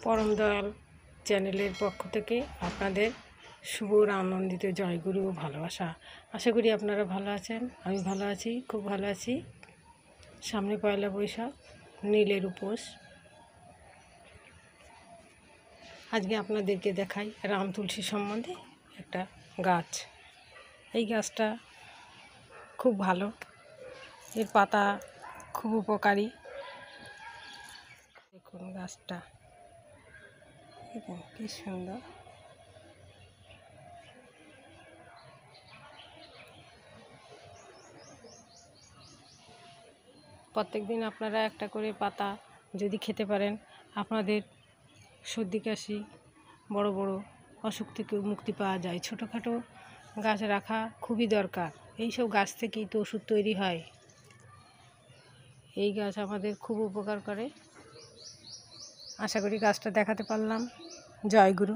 পরম দয়াল চ্যানেলের পক্ষ থেকে আপনাদের শুভ আনন্দিত জয়গুরু ও ভালোবাসা। আশা করি আপনারা ভালো আছেন। আমি ভালো আছি, খুব ভালো আছি। সামনে পয়লা বৈশাখ, নীলের উপোস। আজকে আপনাদেরকে দেখাই রাম তুলসী সম্বন্ধে একটা গাছ। এই গাছটা খুব ভালো, এর পাতা খুব উপকারী। দেখুন গাছটা কি সুন্দর। প্রত্যেক দিন আপনারা একটা করে পাতা যদি খেতে পারেন, আপনাদের সর্দি কাশি, বড় বড় অসুখ থেকে মুক্তি পাওয়া যায়। ছোটোখাটো গাছ রাখা খুবই দরকার। এইসব গাছ থেকেই তো ওষুধ তৈরি হয়। এই গাছ আমাদের খুব উপকার করে। আশা করি গাছটা দেখাতে পারলাম। জয় গুরু।